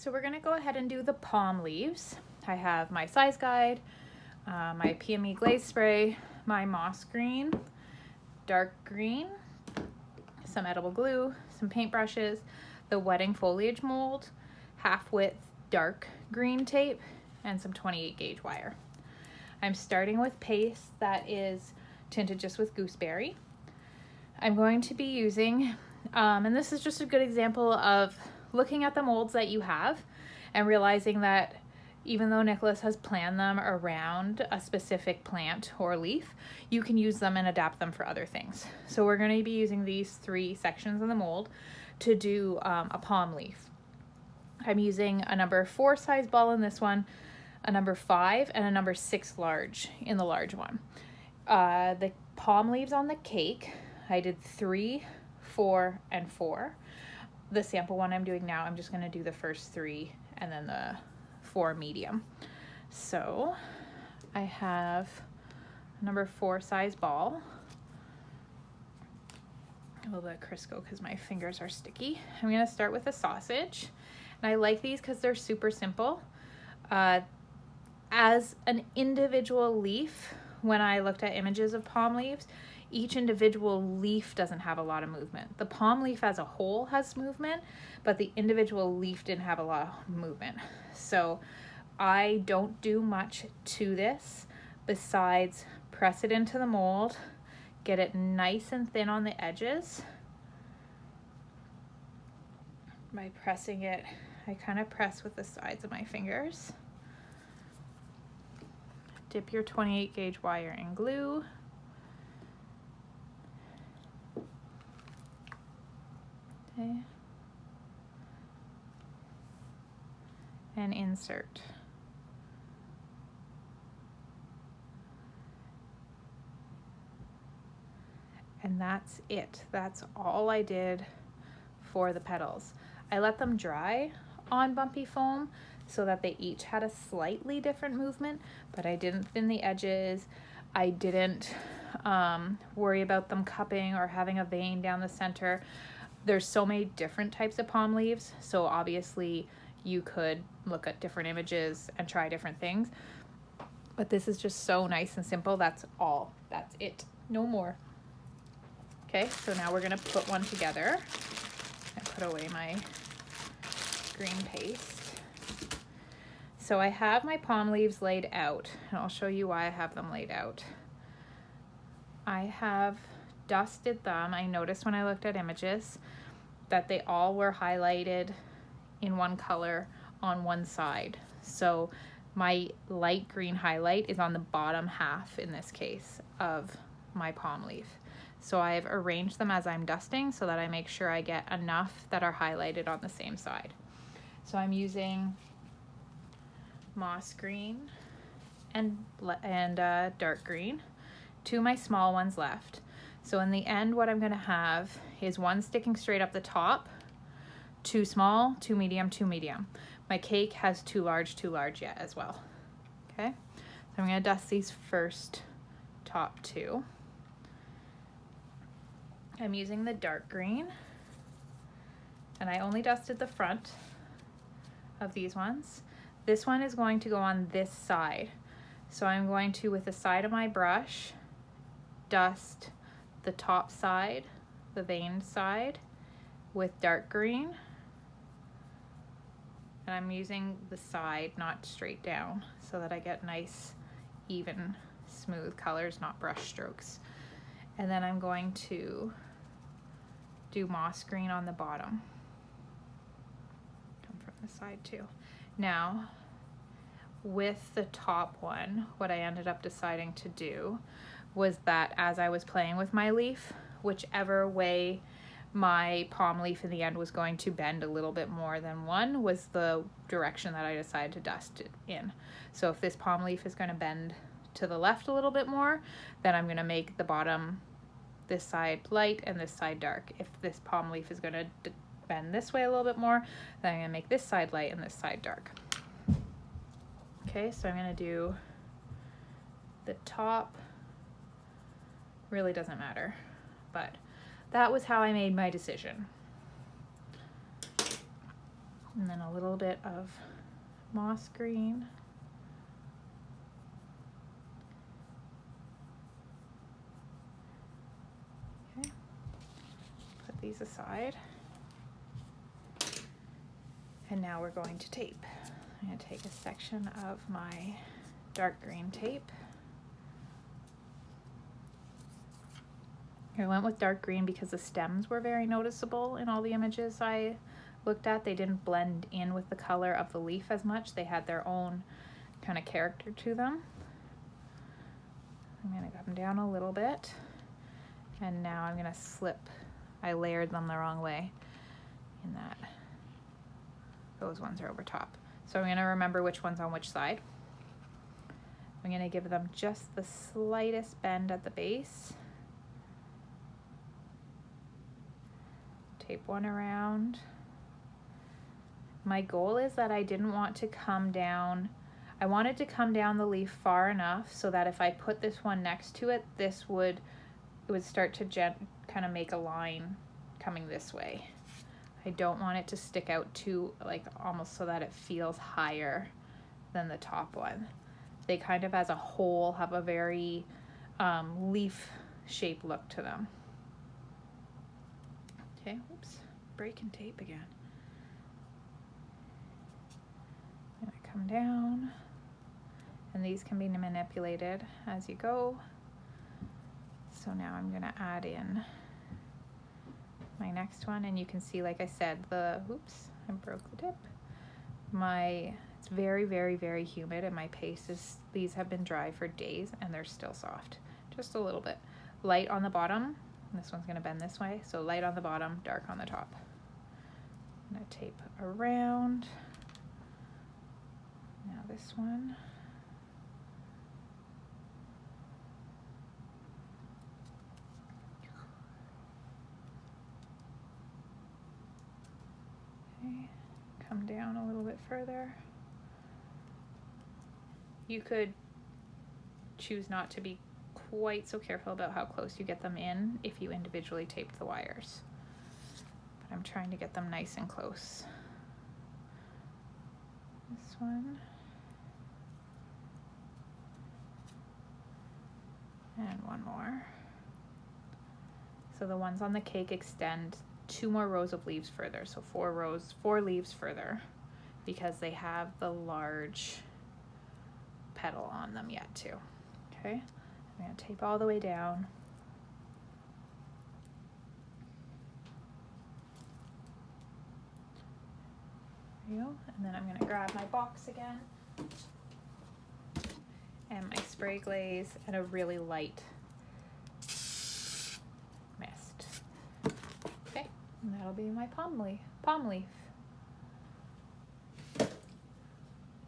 So we're gonna go ahead and do the palm leaves. I have my size guide, my PME glaze spray, my moss green, dark green, some edible glue, some paintbrushes, the wedding foliage mold, half width dark green tape, and some 28 gauge wire. I'm starting with paste that is tinted just with gooseberry. I'm going to be using, and this is just a good example of looking at the molds that you have and realizing that even though Nicholas has planned them around a specific plant or leaf, you can use them and adapt them for other things. So we're going to be using these 3 sections of the mold to do a palm leaf. I'm using a number 4 size ball in this one, a number 5, and a number 6 large in the large one. The palm leaves on the cake, I did 3, 4, and 4. The sample one I'm doing now, I'm just going to do the first 3 and then the 4 medium. So I have a number 4 size ball. A little bit of Crisco because my fingers are sticky. I'm going to start with a sausage. And I like these because they're super simple. As an individual leaf, when I looked at images of palm leaves, each individual leaf doesn't have a lot of movement. The palm leaf as a whole has movement, but the individual leaf didn't have a lot of movement. So I don't do much to this besides press it into the mold, get it nice and thin on the edges. By pressing it, I kind of press with the sides of my fingers. Dip your 28 gauge wire in glue. Okay. And insert. And that's it. That's all I did for the petals. I let them dry on bumpy foam so that they each had a slightly different movement, but I didn't thin the edges. I didn't worry about them cupping or having a vein down the center. There's so many different types of palm leaves, so obviously you could look at different images and try different things, but this is just so nice and simple. That's all. That's it. No more. Okay, so now we're gonna put one together. I put away my green paste. So I have my palm leaves laid out, and I'll show you why I have them laid out. I have dusted them. I noticed when I looked at images that they all were highlighted in one color on one side. So my light green highlight is on the bottom half in this case of my palm leaf. So I've arranged them as I'm dusting so that I make sure I get enough that are highlighted on the same side. So I'm using moss green and dark green, 2 of my small ones left. So in the end, what I'm gonna have is 1 sticking straight up the top, 2 small, 2 medium, 2 medium. My cake has 2 large yet as well. Okay, so I'm gonna dust these first top 2. I'm using the dark green, and I only dusted the front of these ones. This one is going to go on this side. So I'm going to, with the side of my brush, dust the top side, the veined side, with dark green. And I'm using the side, not straight down, so that I get nice, even, smooth colors, not brush strokes. And then I'm going to do moss green on the bottom. Come from the side too. Now, with the top one, what I ended up deciding to do was that as I was playing with my leaf, whichever way my palm leaf in the end was going to bend a little bit more than one was the direction that I decided to dust it in. So if this palm leaf is going to bend to the left a little bit more, then I'm going to make the bottom, this side light and this side dark. If this palm leaf is going to bend this way a little bit more, then I'm going to make this side light and this side dark. Okay, so I'm going to do the top, really doesn't matter, but that was how I made my decision. And then a little bit of moss green. Okay, put these aside. And now we're going to tape. I'm going to take a section of my dark green tape. I went with dark green because the stems were very noticeable in all the images I looked at. They didn't blend in with the color of the leaf as much. They had their own kind of character to them. I'm going to come down a little bit, and now I'm going to slip. I layered them the wrong way in that those ones are over top. So I'm going to remember which one's on which side. I'm going to give them just the slightest bend at the base. Tape one around. My goal is that I didn't want to come down. I wanted to come down the leaf far enough so that if I put this one next to it, it would start to kind of make a line coming this way. I don't want it to stick out too, like almost so that it feels higher than the top one. They kind of as a whole have a very leaf shape look to them. Okay, oops, breaking tape again. I'm gonna come down, and these can be manipulated as you go. So now I'm gonna add in my next one, and you can see, like I said, oops, I broke the tip. It's very, very, very humid, and my paste these have been dry for days, and they're still soft. Just a little bit. Light on the bottom. This one's gonna bend this way, so light on the bottom, dark on the top. I'm gonna tape around. Now this one. Okay, come down a little bit further. You could choose not to be quite so careful about how close you get them in if you individually tape the wires. But I'm trying to get them nice and close. This one. And one more. So the ones on the cake extend 2 more rows of leaves further. So 4 leaves further, because they have the large petal on them yet too. Okay. I'm going to tape all the way down. There you go. And then I'm going to grab my box again, and my spray glaze, and a really light mist. Okay, and that'll be my palm leaf.